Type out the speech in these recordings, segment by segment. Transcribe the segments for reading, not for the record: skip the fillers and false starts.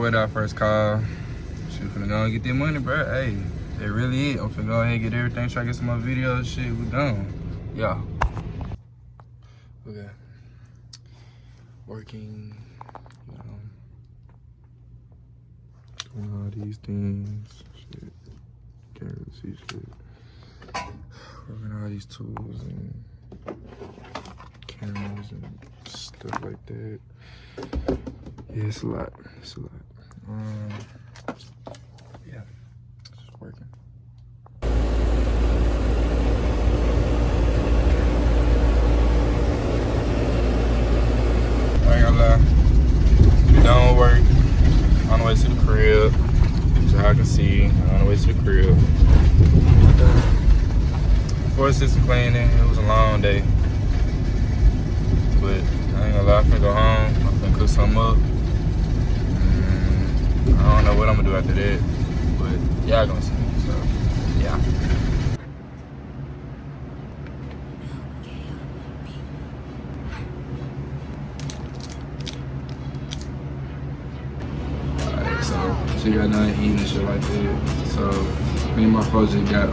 wait our first call. Shit, finna go and get that money, bro. Hey, that really it. I'm finna go ahead and get everything, try to get some more videos. Shit, we done. Yeah. Okay. Working, you know, doing all these things. Shit, can't really see shit. Working all these tools and cameras and stuff like that. Yeah, it's a lot. It's a lot. Yeah, it's just working. I ain't gonna lie. We done with work. On the way to the crib. So I can see. On the way to the crib. Before assistant cleaning, it was a long day. But I ain't gonna lie, I'm finna go home. I'm finna cook something up. I don't know what I'm gonna do after that. But y'all gonna see. So, yeah. Alright, so she got done eating and shit like that. So me and my folks just got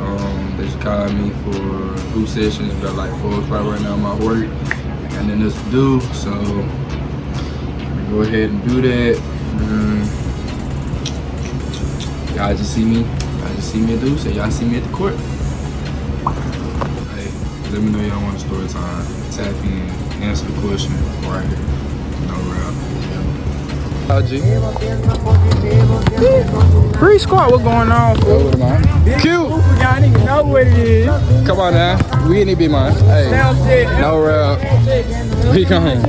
they just called me for food sessions. It's about like 4 o'clock right now. I'm at work. I got nothing else to do, so I'm gonna go ahead and do that. Y'all just see me. Y'all just see me do. So y'all see me at the court. Hey, let me know y'all want a story time. Tap in, answer the question right here. No rap. G. Free squad, what going on? Cute. Y'all niggas know what it is. Come on now. We in it, be mine. Hey. No rap. We gone.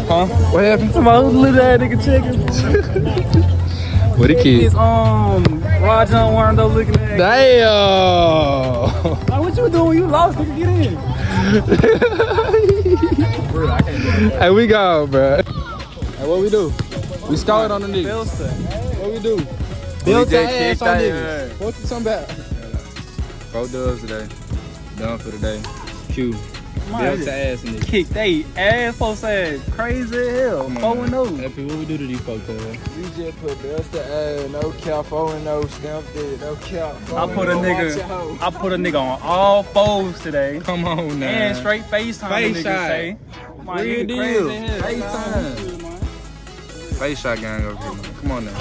Huh? What happened? Some little ass nigga chicken. What the kids? Roger and Wando looking at. Damn. Like, what you doing when you lost? Nigga, get in. Bro, I can't do it. Hey, we go, bro. Hey, what we do? We scored on the niggas. What we do? Built that ass on niggas. What you talking about? 4 dubs today. Done for the day. Q. Built the ass niggas. Kick they ass, folks ass. Crazy as hell. 4-0. Happy, what we do to these folks, cuz? We just put belts to ass, no cap, 4-0, stamped it, no cap. I put a nigga on all fours today. Come on now. And straight FaceTime. Face nigga shot. say. My Real nigga deal. crazy as hell. FaceTime. Face shot gang over here, man. Come on now.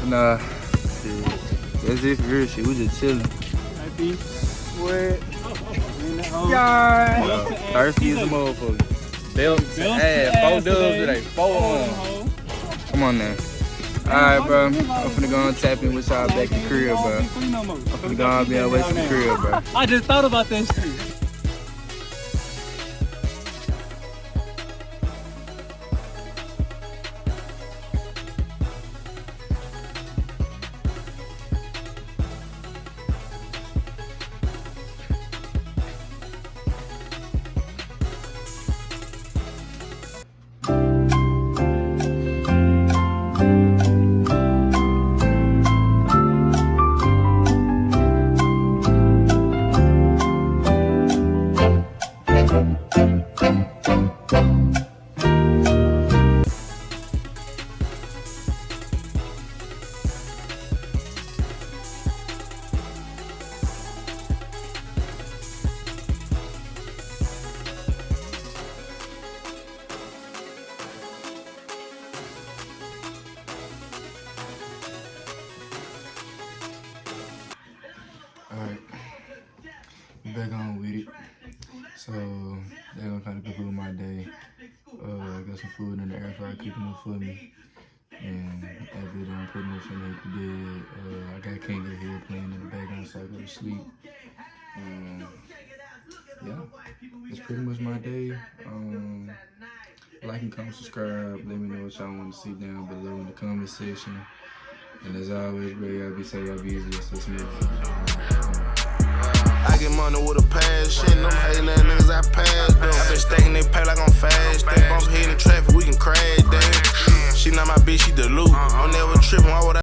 Nah, shit. That's it for real shit. We just chilling. Happy, sweat. Yeah. Thirsty as a motherfucker. Belt to ass. 4 dubs today. 4 on. Come on now. Alright, bro. I'm finna go and tap in with y'all back in the crib, bro. I'm finna go and be on the way to the crib, bro. I just thought about that shit. Alright, back on with it. So they're gonna kind of conclude my day. Got some food in the air fryer cooking up for me, and that video I'm pretty much gonna make the bed. I got Kinga here playing in the background so I go to sleep. Yeah, that's pretty much my day. Like and comment, subscribe. Let me know what y'all want to see down below in the comment section. And as always, bro, y'all be safe, y'all be easy. It's me. I get money with a passion. Them hating ass niggas I pass them. I been stacking they pay like I'm fast. They bump head in traffic, we can crash that. She not my bitch, she the loot. I'm never tripping, why would I?